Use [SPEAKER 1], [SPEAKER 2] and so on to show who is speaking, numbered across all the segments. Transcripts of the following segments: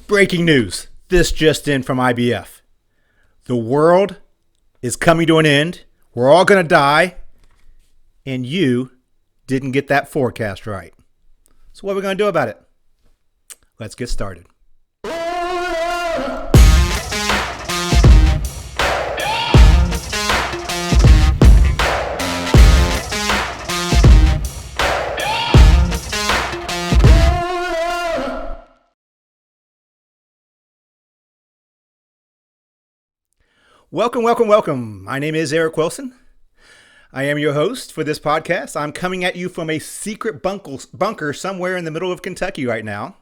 [SPEAKER 1] Breaking news. This just in from IBF. The world is coming to an end. We're all going to die. And you didn't get that forecast right. So what are we going to do about it? Let's get started. Welcome. My name is Eric Wilson. I am your host for this podcast. I'm coming at you from a secret bunker somewhere in the middle of Kentucky right now.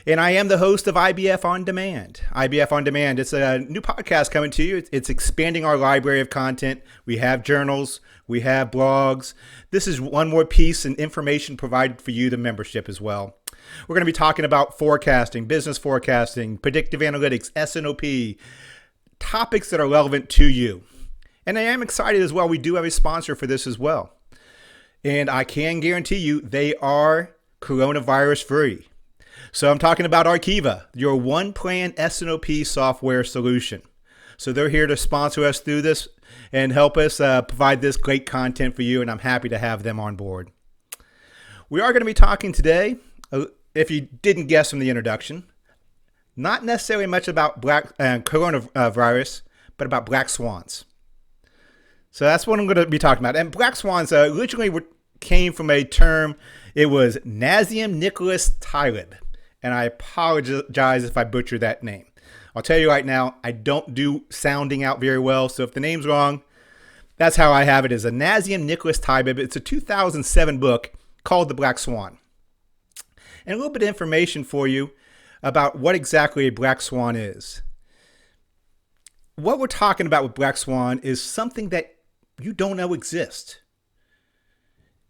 [SPEAKER 1] And I am the host of IBF On Demand. IBF On Demand, it's a new podcast coming to you. It's expanding our library of content. We have journals, we have blogs. This is one more piece and information provided for you, the membership as well. We're going to be talking about forecasting, business forecasting, predictive analytics, S&OP, topics that are relevant to you. And I am excited as well. We do have a sponsor for this as well. And I can guarantee you they are coronavirus free. So I'm talking about Arkiva, your one-plan S&OP software solution. So they're here to sponsor us through this and help us provide this great content for you. And I'm happy to have them on board. We are going to be talking today, if you didn't guess from the introduction, not necessarily much about coronavirus, but about black swans. So that's what I'm going to be talking about. And black swans originally came from a term. It was Nazim Nicholas Taleb. And I apologize if I butcher that name. I'll tell you right now, I don't do sounding out very well. So if the name's wrong, that's how I have it, as a Nazim Nicholas Taleb. It's a 2007 book called The Black Swan. And a little bit of information for you about what exactly a black swan is. What we're talking about with black swan is something that you don't know exists.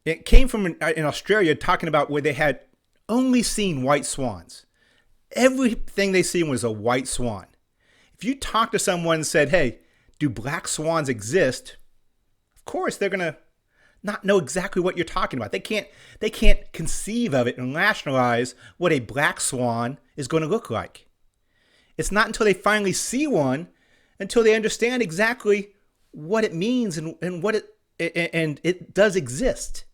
[SPEAKER 1] It came from in Australia, talking about where they had only seen white swans. Everything they seen was a white swan. If you talk to someone and said, hey, do black swans exist? Of course, they're going to not know exactly what you're talking about. They can't conceive of it and rationalize what a black swan is going to look like. It's not until they finally see one, until they understand exactly what it means and what it does exist.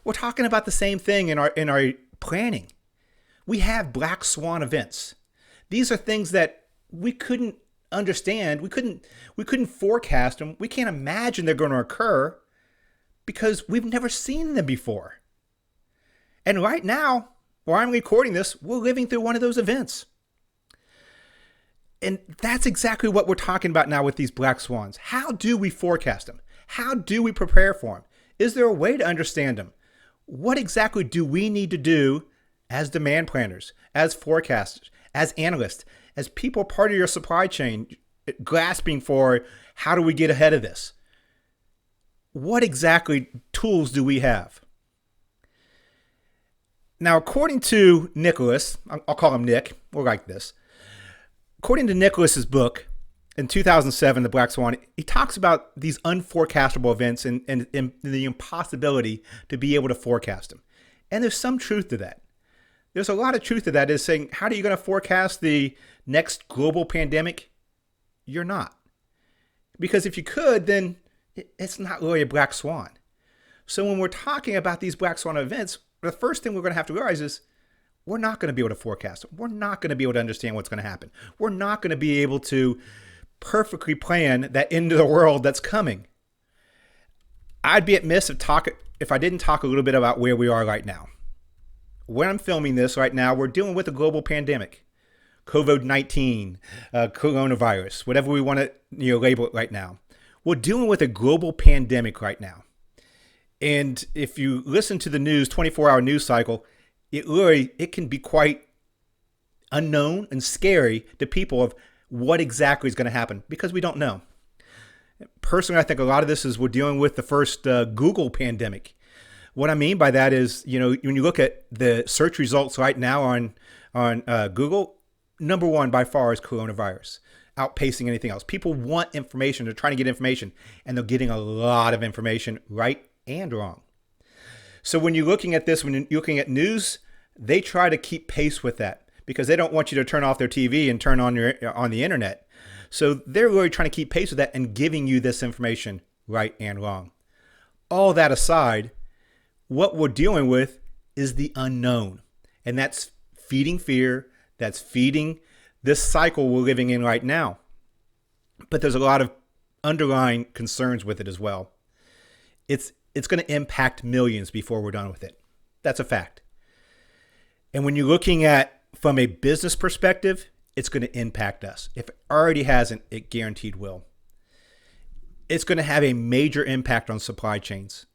[SPEAKER 1] We're talking about the same thing in our planning. We have black swan events. These are things that we couldn't understand. We couldn't forecast them. We can't imagine they're going to occur, because we've never seen them before. And right now, where I'm recording this, we're living through one of those events. And that's exactly what we're talking about now with these black swans. How do we forecast them? How do we prepare for them? Is there a way to understand them? What exactly do we need to do as demand planners, as forecasters, as analysts, as people part of your supply chain, grasping for how do we get ahead of this? What exactly tools do we have? Now, according to Nicholas, I'll call him Nick, or like this. According to Nicholas's book in 2007, The Black Swan, he talks about these unforecastable events and the impossibility to be able to forecast them. And there's some truth to that. There's a lot of truth to that, is saying, how are you going to forecast the next global pandemic? You're not. Because if you could, then it's not really a black swan. So when we're talking about these black swan events, the first thing we're going to have to realize is we're not going to be able to forecast them. We're not going to be able to understand what's going to happen. We're not going to be able to perfectly plan that end of the world that's coming. I'd be amiss if I didn't talk a little bit about where we are right now. When I'm filming this right now, we're dealing with a global pandemic. COVID-19, coronavirus, whatever we want to label it right now. We're dealing with a global pandemic right now. And if you listen to the news, 24-hour news cycle, it can be quite unknown and scary to people of what exactly is going to happen, because we don't know. Personally, I think a lot of this is we're dealing with the first Google pandemic. What I mean by that is, when you look at the search results right now on Google, number one by far is coronavirus, outpacing anything else. People want information. They're trying to get information, and they're getting a lot of information, right and wrong. So when you're looking at this, when you're looking at news, they try to keep pace with that. because they don't want you to turn off their TV and turn on the internet. So they're really trying to keep pace with that and giving you this information right and wrong. All that aside, what we're dealing with is the unknown. And that's feeding fear. That's feeding this cycle we're living in right now. But there's a lot of underlying concerns with it as well. It's going to impact millions before we're done with it. That's a fact. And when you're looking at from a business perspective, it's going to impact us. If it already hasn't, it guaranteed will. It's going to have a major impact on supply chains.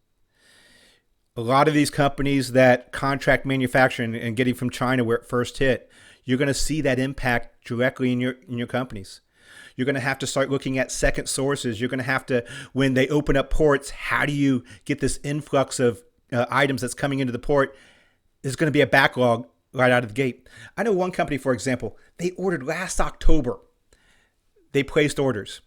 [SPEAKER 1] A lot of these companies that contract manufacturing and getting from China where it first hit, you're going to see that impact directly in your companies. You're going to have to start looking at second sources. You're going to have to, when they open up ports, how do you get this influx of items that's coming into the port? There's going to be a backlog right out of the gate. I know one company, for example, they ordered last October. They placed orders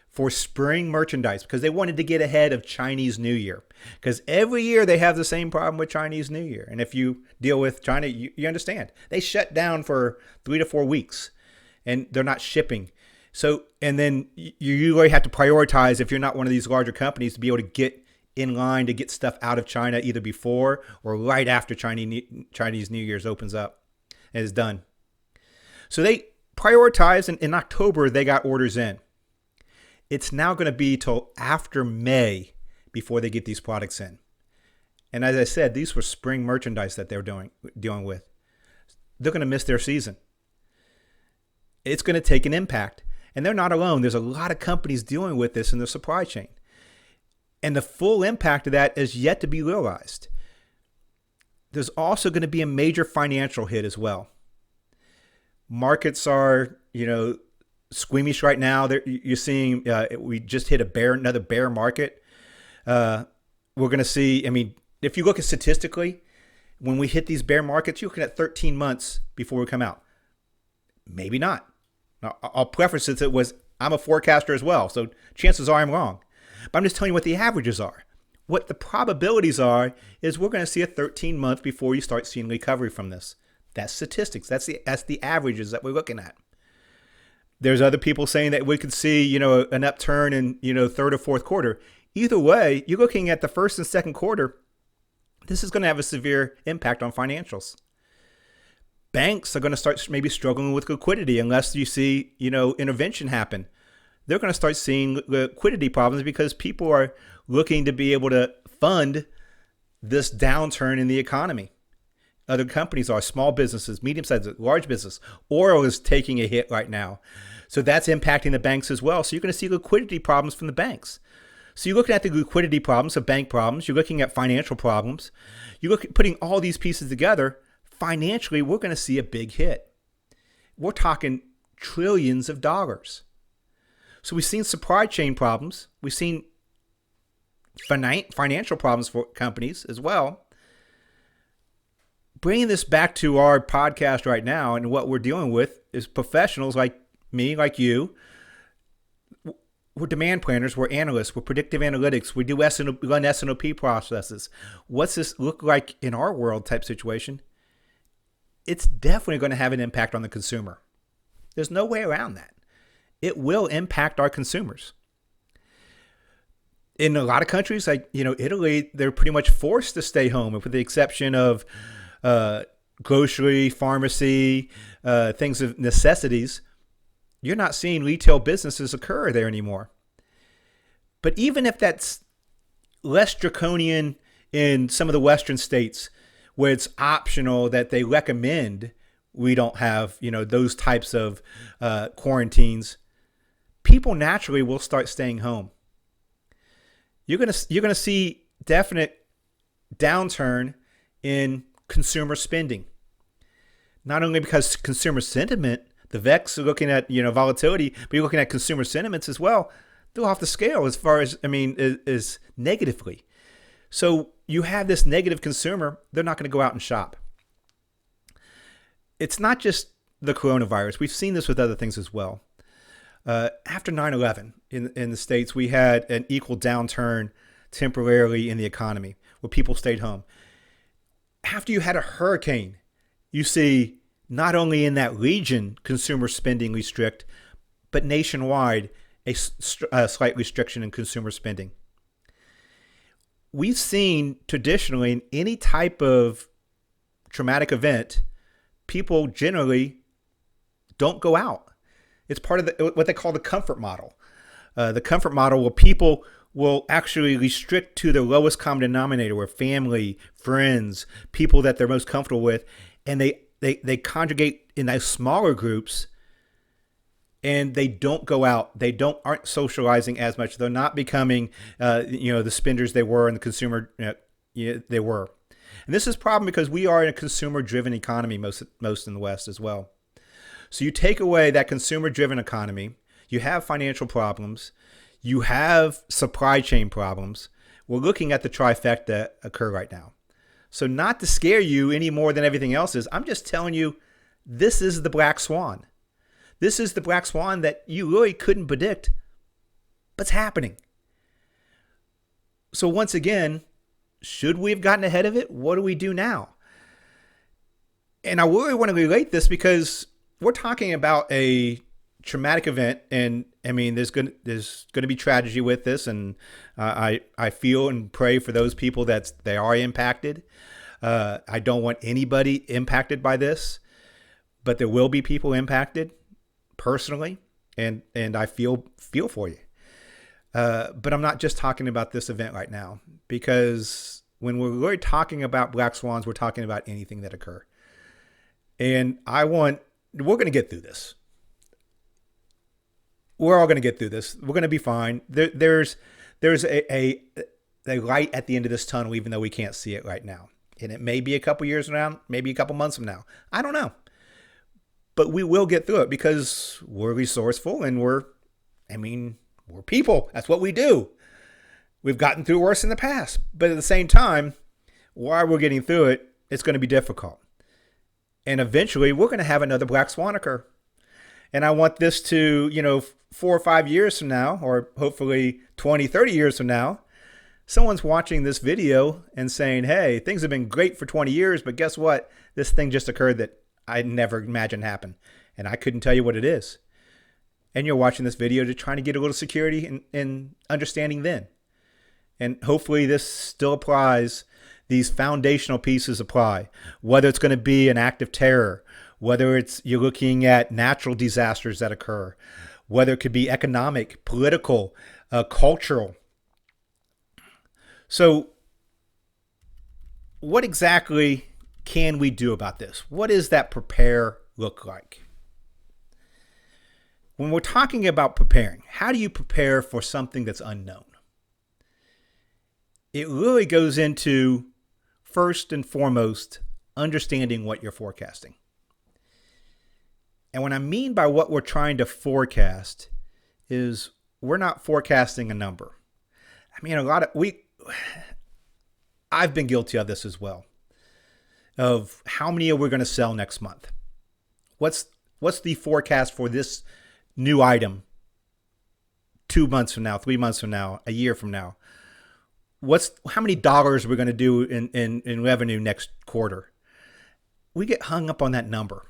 [SPEAKER 1] for spring merchandise because they wanted to get ahead of Chinese New Year. Because every year they have the same problem with Chinese New Year. And if you deal with China, you understand. They shut down for 3 to 4 weeks and they're not shipping. So, and then you really have to prioritize if you're not one of these larger companies to be able to get in line to get stuff out of China either before or right after Chinese New Year's opens up and is done. So they prioritized, and in October they got orders in. It's now going to be till after May before they get these products in. And as I said, these were spring merchandise that they're dealing with. They're going to miss their season. It's going to take an impact. And they're not alone. There's a lot of companies dealing with this in the supply chain. And the full impact of that is yet to be realized. There's also going to be a major financial hit as well. Markets are, squeamish right now. You're seeing we just hit another bear market. We're going to see, if you look at statistically, when we hit these bear markets, you're looking at 13 months before we come out. Maybe not. Now, I'll preface it I'm a forecaster as well, so chances are I'm wrong. But I'm just telling you what the averages are. What the probabilities are is we're going to see a 13-month before you start seeing recovery from this. That's statistics. That's the averages that we're looking at. There's other people saying that we could see, an upturn in, third or fourth quarter. Either way, you're looking at the first and second quarter. This is going to have a severe impact on financials. Banks are going to start maybe struggling with liquidity unless you see, intervention happen. They're going to start seeing liquidity problems because people are looking to be able to fund this downturn in the economy. Other companies are small businesses, medium-sized, large business. Oil is taking a hit right now. So that's impacting the banks as well. So you're going to see liquidity problems from the banks. So you're looking at the liquidity problems, the bank problems. You're looking at financial problems. You look at putting all these pieces together. Financially, we're going to see a big hit. We're talking trillions of dollars. So we've seen supply chain problems. We've seen financial problems for companies as well. Bringing this back to our podcast right now, and what we're dealing with is professionals like me, like you. We're demand planners, we're analysts, we're predictive analytics, we do run S&OP processes. What's this look like in our world type situation? It's definitely going to have an impact on the consumer. There's no way around that. It will impact our consumers. In a lot of countries, like Italy, they're pretty much forced to stay home, with the exception of grocery, pharmacy, things of necessities. You're not seeing retail businesses occur there anymore. But even if that's less draconian in some of the Western states, where it's optional that they recommend we don't have, those types of quarantines, people naturally will start staying home. You're gonna see definite downturn in consumer spending. Not only because consumer sentiment, the VEX are looking at volatility, but you're looking at consumer sentiments as well. They're off the scale as far as is negatively. So you have this negative consumer, they're not going to go out and shop. It's not just the coronavirus. We've seen this with other things as well. After 9/11 in the States, we had an equal downturn temporarily in the economy where people stayed home. After you had a hurricane, you see not only in that region, consumer spending restrict, but nationwide, a slight restriction in consumer spending. We've seen traditionally in any type of traumatic event, people generally don't go out. It's part of what they call the comfort model. The comfort model where people will actually restrict to the lowest common denominator, where family, friends, people that they're most comfortable with, and they congregate in those smaller groups, and they don't go out. They aren't socializing as much. They're not becoming, the spenders they were and the consumer they were. And this is a problem because we are in a consumer-driven economy most in the West as well. So you take away that consumer-driven economy, you have financial problems, you have supply chain problems. We're looking at the trifecta occur right now. So not to scare you any more than everything else is, I'm just telling you, this is the black swan. This is the black swan that you really couldn't predict, but it's happening. So once again, should we have gotten ahead of it? What do we do now? And I really want to relate this because we're talking about a traumatic event, and I mean, there's going to be tragedy with this, and I feel and pray for those people that they are impacted. I don't want anybody impacted by this, but there will be people impacted personally, and I feel for you. But I'm not just talking about this event right now, because when we're really talking about black swans, we're talking about anything that occur. And we're going to get through this. We're all going to get through this. We're going to be fine. There's a light at the end of this tunnel, even though we can't see it right now. And it may be a couple years from now, maybe a couple months from now. I don't know. But we will get through it because we're resourceful and we're people. That's what we do. We've gotten through worse in the past. But at the same time, while we're getting through it, it's going to be difficult. And eventually, we're going to have another black swan occur. And I want this to, 4 or 5 years from now, or hopefully 20, 30 years from now, someone's watching this video and saying, hey, things have been great for 20 years, but guess what? This thing just occurred that I never imagined happen. And I couldn't tell you what it is. And you're watching this video to try to get a little security and understanding then. And hopefully this still applies. These foundational pieces apply, whether it's going to be an act of terror, whether you're looking at natural disasters that occur, whether it could be economic, political, cultural. So what exactly can we do about this? What does that prepare look like? When we're talking about preparing, how do you prepare for something that's unknown? It really goes into, first and foremost, understanding what you're forecasting. And what I mean by what we're trying to forecast is we're not forecasting a number. I mean, I've been guilty of this as well. Of how many are we going to sell next month? What's the forecast for this new item 2 months from now, 3 months from now, a year from now? How many dollars are we going to do in revenue next quarter? We get hung up on that number.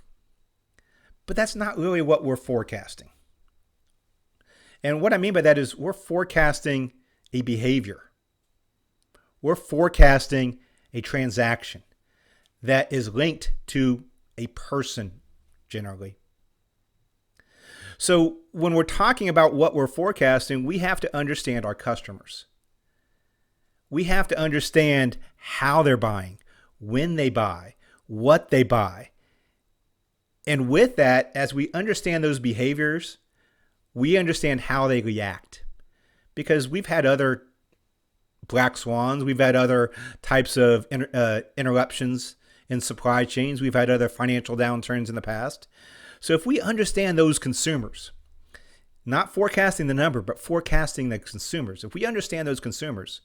[SPEAKER 1] But that's not really what we're forecasting. And what I mean by that is we're forecasting a behavior. We're forecasting a transaction that is linked to a person generally. So when we're talking about what we're forecasting, we have to understand our customers. We have to understand how they're buying, when they buy, what they buy. And with that, as we understand those behaviors, we understand how they react. Because we've had other black swans, we've had other types of interruptions in supply chains, we've had other financial downturns in the past. So if we understand those consumers, not forecasting the number, but forecasting the consumers, if we understand those consumers,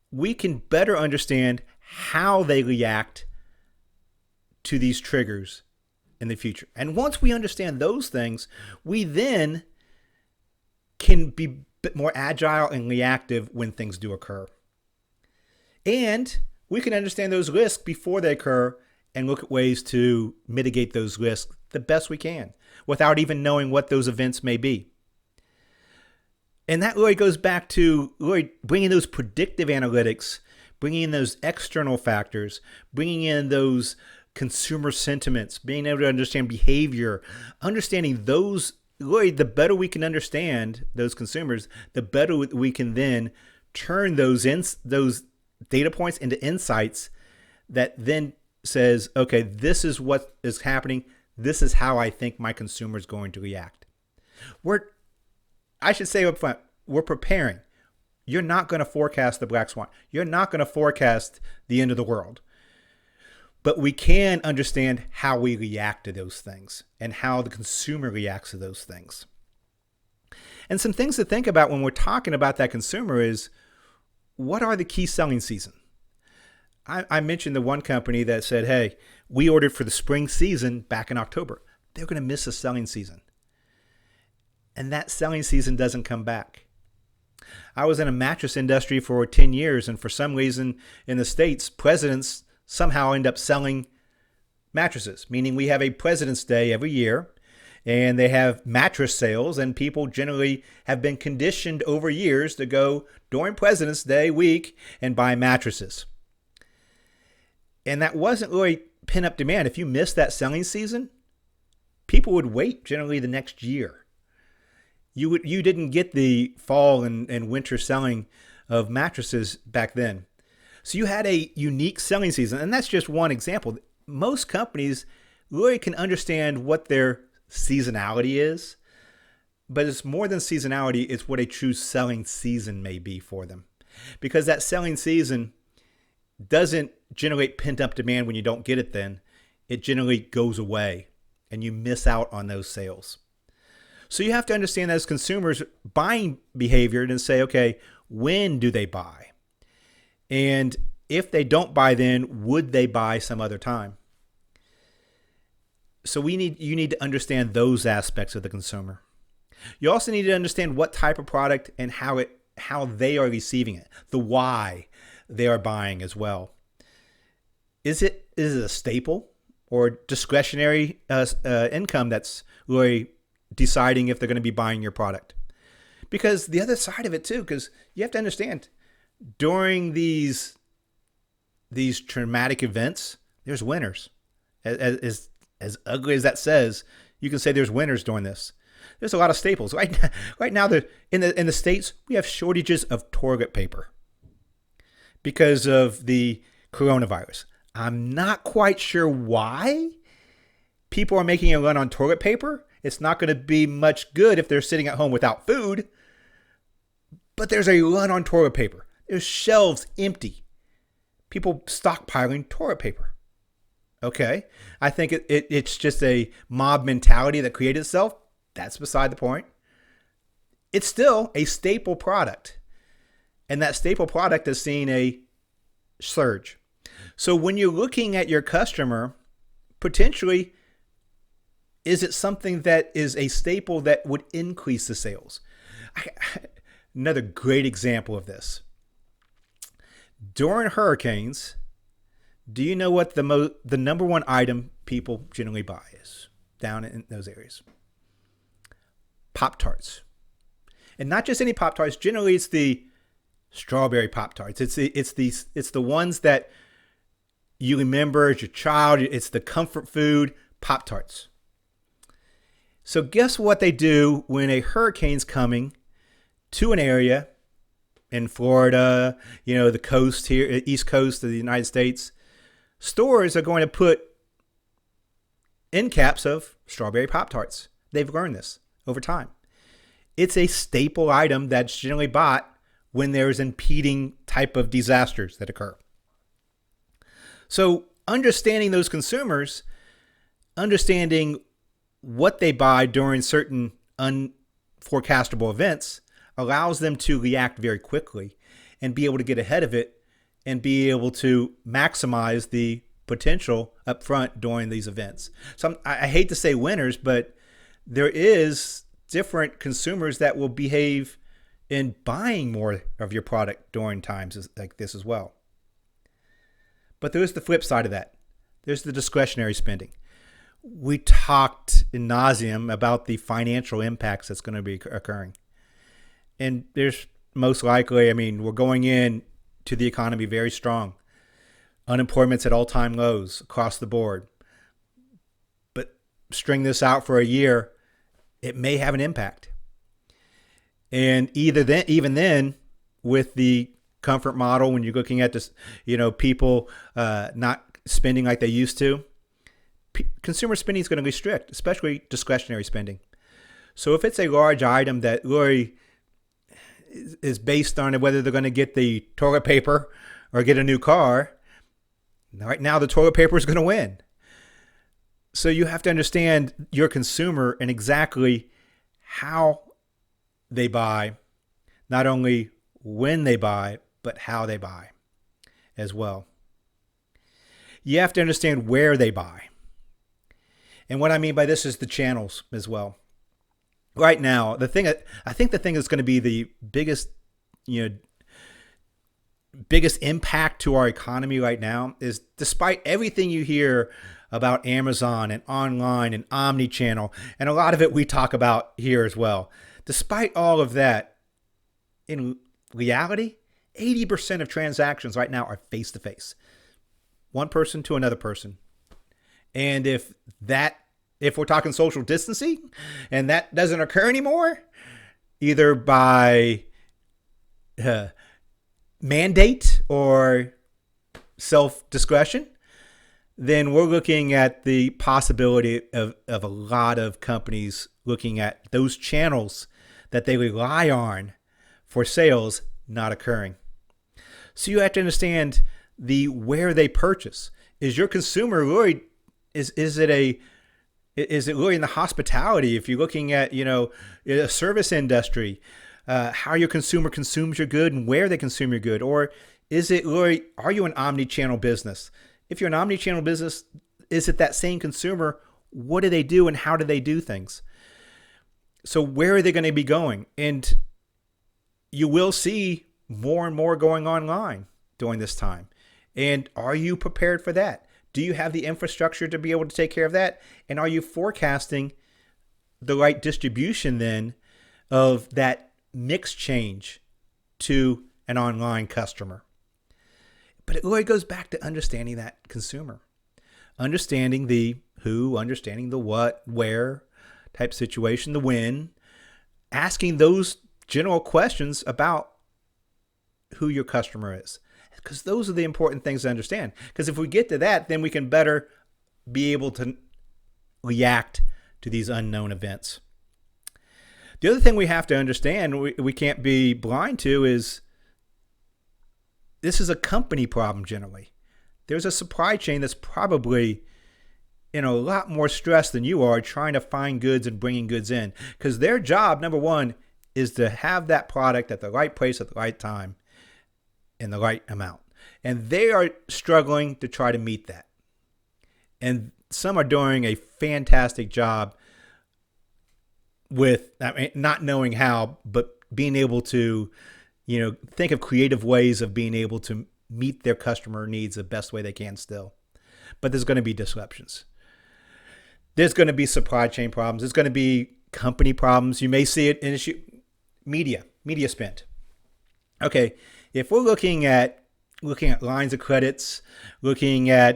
[SPEAKER 1] we can better understand how they react to these triggers in the future. And once we understand those things, we then can be a bit more agile and reactive when things do occur. And we can understand those risks before they occur and look at ways to mitigate those risks the best we can without even knowing what those events may be. And that really goes back to really bringing those predictive analytics, bringing in those external factors, bringing in those consumer sentiments, being able to understand behavior, understanding those. Really, the better we can understand those consumers, the better we can then turn those data points into insights that then says, okay, this is what is happening. This is how I think my consumer is going to react. I should say up front, we're preparing. You're not going to forecast the black swan. You're not going to forecast the end of the world. But we can understand how we react to those things and how the consumer reacts to those things. And some things to think about when we're talking about that consumer is, what are the key selling season? I mentioned the one company that said, hey, we ordered for the spring season back in October. They're going to miss a selling season. And that selling season doesn't come back. I was in a mattress industry for 10 years, and for some reason in the States, presidents somehow end up selling mattresses, meaning we have a President's Day every year, and they have mattress sales, and people generally have been conditioned over years to go during President's Day week and buy mattresses. And that wasn't really pent-up demand. If you missed that selling season, people would wait generally the next year. You didn't get the fall and winter selling of mattresses back then. So you had a unique selling season, and that's just one example. Most companies really can understand what their seasonality is, but it's more than seasonality, it's what a true selling season may be for them. Because that selling season doesn't generate pent-up demand when you don't get it then. It generally goes away, and you miss out on those sales. So you have to understand as consumers' buying behavior and say, okay, when do they buy? And if they don't buy then, would they buy some other time? So you need to understand those aspects of the consumer. You also need to understand what type of product and how they are receiving it, the why they are buying as well. Is it a staple or discretionary income that's really deciding if they're going to be buying your product? Because the other side of it too, because you have to understand, during these traumatic events, there's winners. As ugly as that says, you can say there's winners during this. There's a lot of staples. Right now, in the States, we have shortages of toilet paper because of the coronavirus. I'm not quite sure why people are making a run on toilet paper. It's not going to be much good if they're sitting at home without food. But there's a run on toilet paper. There's shelves empty. People stockpiling toilet paper. Okay, I think it's just a mob mentality that created itself. That's beside the point. It's still a staple product. And that staple product has seen a surge. So when you're looking at your customer, potentially, is it something that is a staple that would increase the sales? Another great example of this. During hurricanes, do you know what the number one item people generally buy is down in those areas? PopTarts. And not just any PopTarts. Generally, it's the strawberry PopTarts. It's the ones that you remember as your child. It's the comfort food PopTarts. So guess what they do when a hurricane's coming to an area in Florida, the coast here, East Coast of the United States? Stores are going to put end caps of strawberry Pop-Tarts. They've learned this over time. It's a staple item that's generally bought when there's impeding type of disasters that occur. So understanding those consumers, understanding what they buy during certain unforecastable events allows them to react very quickly and be able to get ahead of it and be able to maximize the potential up front during these events. So I hate to say winners, but there is different consumers that will behave in buying more of your product during times like this as well. But there is the flip side of that. there's the discretionary spending. We talked in nauseam about the financial impacts that's going to be occurring. And there's most likely, we're going in to the economy very strong. Unemployment's at all-time lows across the board. But string this out for a year, it may have an impact. And even then, with the comfort model, when you're looking at this, people not spending like they used to, consumer spending is going to be strict, especially discretionary spending. So if it's a large item that really is based on whether they're going to get the toilet paper or get a new car, right now the toilet paper is going to win. So you have to understand your consumer and exactly how they buy, not only when they buy, but how they buy as well. You have to understand where they buy. And what I mean by this is the channels as well. Right now, I think the thing that's going to be the biggest impact to our economy right now is, despite everything you hear about Amazon and online and omni-channel, and a lot of it we talk about here as well, despite all of that, in reality, 80% of transactions right now are face-to-face. One person to another person. And if we're talking social distancing and that doesn't occur anymore, either by mandate or self-discretion, then we're looking at the possibility of a lot of companies looking at those channels that they rely on for sales not occurring. So you have to understand where they purchase. Is your consumer really, is it really in the hospitality? If you're looking at, a service industry, how your consumer consumes your good and where they consume your good? Or is it really, are you an omni-channel business? If you're an omni-channel business, is it that same consumer? What do they do and how do they do things? So where are they going to be going? And you will see more and more going online during this time. And are you prepared for that? Do you have the infrastructure to be able to take care of that? And are you forecasting the right distribution then of that mix change to an online customer? But it really goes back to understanding that consumer, understanding the who, understanding the what, where type situation, the when, asking those general questions about who your customer is. Because those are the important things to understand. Because if we get to that, then we can better be able to react to these unknown events. The other thing we have to understand, we can't be blind to, is this is a company problem generally. There's a supply chain that's probably in a lot more stress than you are trying to find goods and bringing goods in. Because their job, number one, is to have that product at the right place at the right time in the right amount. And they are struggling to try to meet that. And some are doing a fantastic job with not knowing how, but being able to, think of creative ways of being able to meet their customer needs the best way they can still. But there's going to be disruptions. There's going to be supply chain problems. There's going to be company problems. You may see it in media spend. Okay, if we're looking at lines of credits, looking at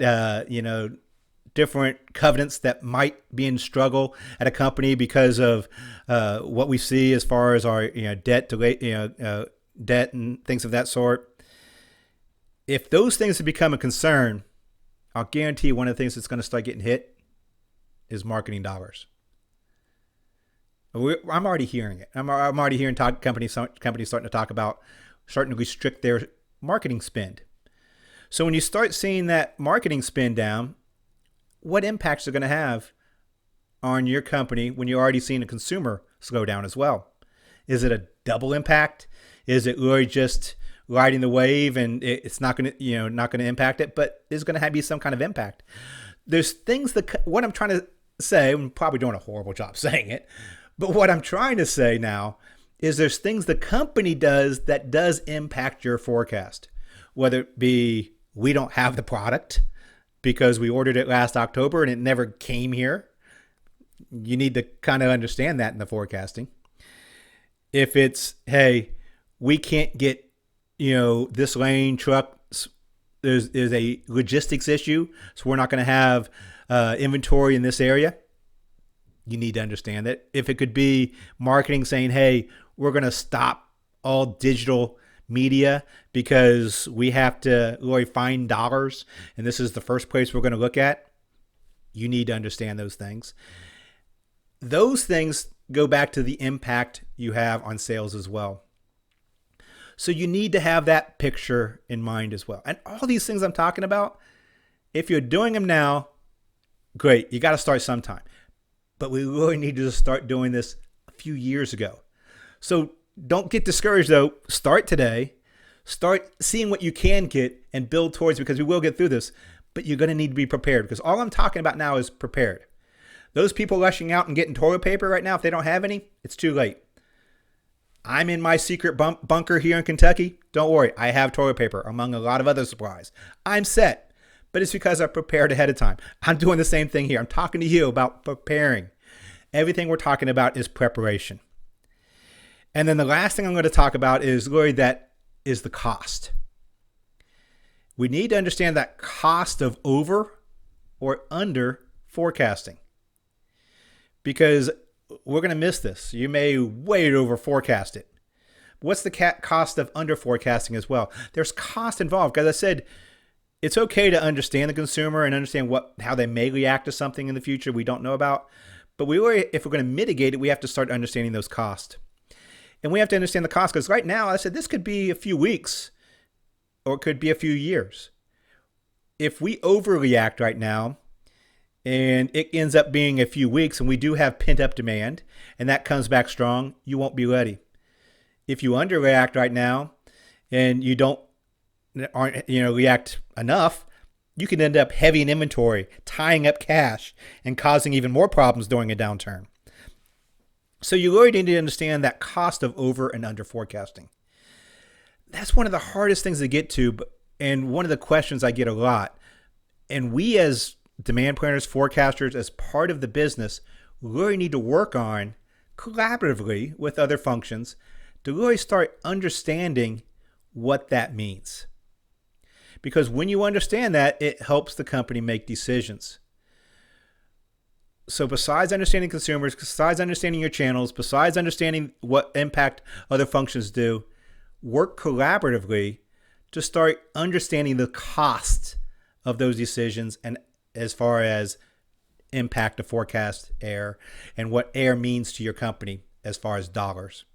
[SPEAKER 1] different covenants that might be in struggle at a company because of what we see as far as our debt and things of that sort. If those things have become a concern, I'll guarantee one of the things that's going to start getting hit is marketing dollars. I'm already hearing it. I'm already hearing companies starting to restrict their marketing spend. So when you start seeing that marketing spend down, what impacts are going to have on your company when you're already seeing a consumer slow down as well? Is it a double impact? Is it really just riding the wave and it's not going to impact it, but there's going to be some kind of impact? There's things what I'm trying to say, I'm probably doing a horrible job saying it, but what I'm trying to say now is there's things the company does that does impact your forecast, whether it be we don't have the product because we ordered it last October and it never came here. You need to kind of understand that in the forecasting. If it's, hey, we can't get, this lane truck, there's a logistics issue, so we're not going to have inventory in this area. You need to understand that. If it could be marketing saying, hey, we're going to stop all digital media because we have to really find dollars, and this is the first place we're going to look at, you need to understand those things. Those things go back to the impact you have on sales as well. So you need to have that picture in mind as well. And all these things I'm talking about, if you're doing them now, great. You got to start sometime. But we really need to start doing this a few years ago. So don't get discouraged though. Start today. Start seeing what you can get and build towards, because we will get through this. But you're going to need to be prepared, because all I'm talking about now is prepared. Those people rushing out and getting toilet paper right now, if they don't have any, it's too late. I'm in my secret bunker here in Kentucky. Don't worry, I have toilet paper among a lot of other supplies. I'm set, but it's because I prepared ahead of time. I'm doing the same thing here. I'm talking to you about preparing. Everything we're talking about is preparation. And then the last thing I'm going to talk about is really that is the cost. We need to understand that cost of over or under forecasting, because we're going to miss this. You may way over forecast it. What's the cost of under forecasting as well? There's cost involved. As I said, it's okay to understand the consumer and understand how they may react to something in the future we don't know about. But if we're going to mitigate it, we have to start understanding those costs. And we have to understand the cost, because right now, I said, this could be a few weeks or it could be a few years. If we overreact right now, and it ends up being a few weeks, and we do have pent-up demand, and that comes back strong, you won't be ready. If you underreact right now, and you aren't react enough, you can end up heavy in inventory, tying up cash, and causing even more problems during a downturn. So you really need to understand that cost of over and under forecasting. That's one of the hardest things to get to, and one of the questions I get a lot. And we as demand planners, forecasters, as part of the business, really need to work on collaboratively with other functions to really start understanding what that means. Because when you understand that, it helps the company make decisions. So besides understanding consumers, besides understanding your channels, besides understanding what impact other functions do, work collaboratively to start understanding the cost of those decisions, and as far as impact of forecast error and what error means to your company as far as dollars.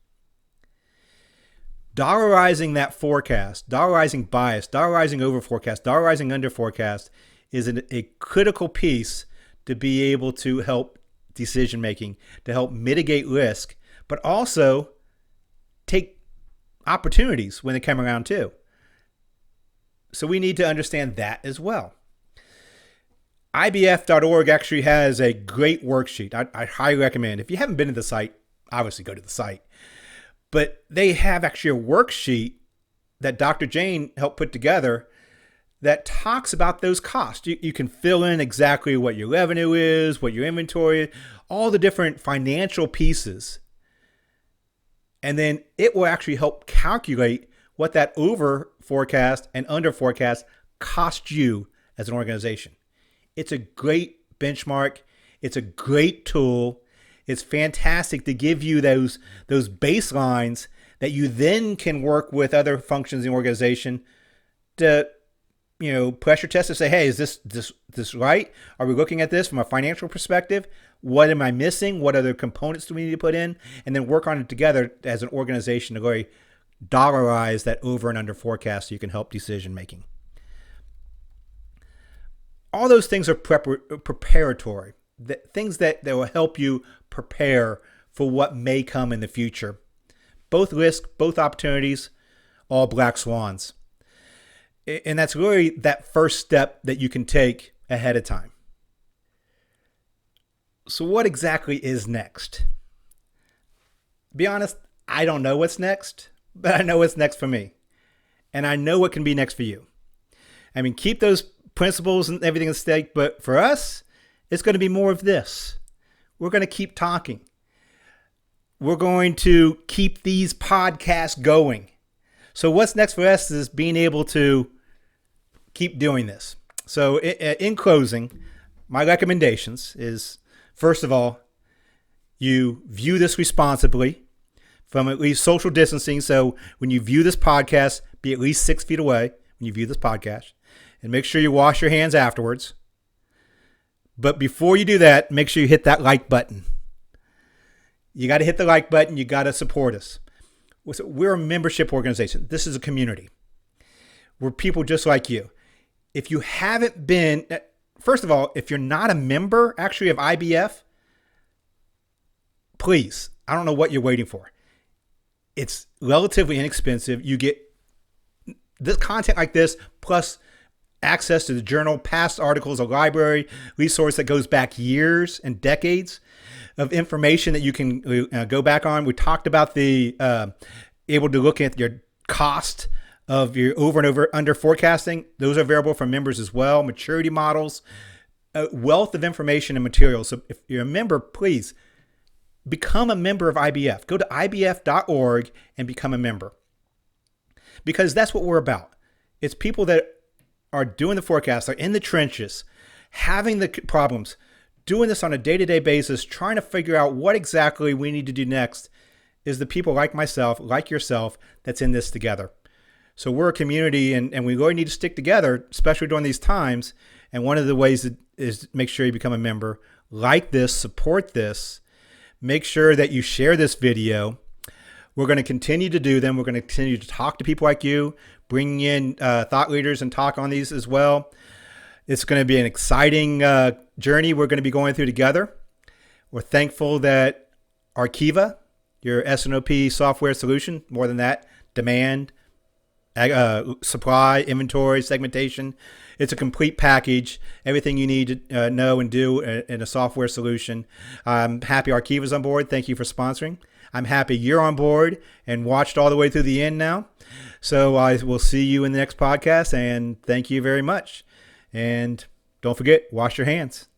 [SPEAKER 1] Dollarizing that forecast, dollarizing bias, dollarizing over forecast, dollarizing under forecast is a critical piece to be able to help decision making, to help mitigate risk, but also take opportunities when they come around too. So we need to understand that as well. IBF.org actually has a great worksheet. I highly recommend. If you haven't been to the site, obviously go to the site. But they have actually a worksheet that Dr. Jane helped put together that talks about those costs. You can fill in exactly what your revenue is, what your inventory is, all the different financial pieces. And then it will actually help calculate what that over forecast and under forecast cost you as an organization. It's a great benchmark. It's a great tool. It's fantastic to give you those baselines that you then can work with other functions in the organization to, pressure test and say, hey, is this right? Are we looking at this from a financial perspective? What am I missing? What other components do we need to put in? And then work on it together as an organization to really dollarize that over and under forecast so you can help decision making. All those things are preparatory, things that will help you prepare for what may come in the future. Both risk, both opportunities, all black swans. And that's really that first step that you can take ahead of time. So what exactly is next? To be honest, I don't know what's next, but I know what's next for me. And I know what can be next for you. I mean, keep those principles and everything at stake. But for us, it's going to be more of this. We're going to keep talking. We're going to keep these podcasts going. So what's next for us is being able to keep doing this. So in closing, my recommendations is, first of all, you view this responsibly from at least social distancing. So when you view this podcast, be at least 6 feet away when you view this podcast, and make sure you wash your hands afterwards. But before you do that, make sure you hit that like button. You got to hit the like button. You got to support us. We're a membership organization. This is a community. We're people just like you. If you haven't been, first of all, if you're not a member actually of IBF, please, I don't know what you're waiting for. It's relatively inexpensive. You get this content like this, plus access to the journal, past articles, a library resource that goes back years and decades of information that you can go back on. We talked about the able to look at your cost of your over and over under forecasting. Those are available for members as well. Maturity models, a wealth of information and materials. So if you're a member, please become a member of IBF. Go to ibf.org and become a member, because that's what we're about. It's people that are doing the forecast, are in the trenches, having the problems, doing this on a day-to-day basis, trying to figure out what exactly we need to do next, is the people like myself, like yourself, that's in this together. So we're a community, and we really need to stick together, especially during these times. And one of the ways is make sure you become a member. Like this, support this. Make sure that you share this video. We're going to continue to do them. We're going to continue to talk to people like you, bring in thought leaders and talk on these as well. It's going to be an exciting journey we're going to be going through together. We're thankful that Arkiva, your S&OP software solution, more than that, demand, supply, inventory, segmentation. It's a complete package, everything you need to know and do in a software solution. I'm happy Arkiva's on board. Thank you for sponsoring. I'm happy you're on board and watched all the way through the end now. So I will see you in the next podcast, and thank you very much. And don't forget, wash your hands.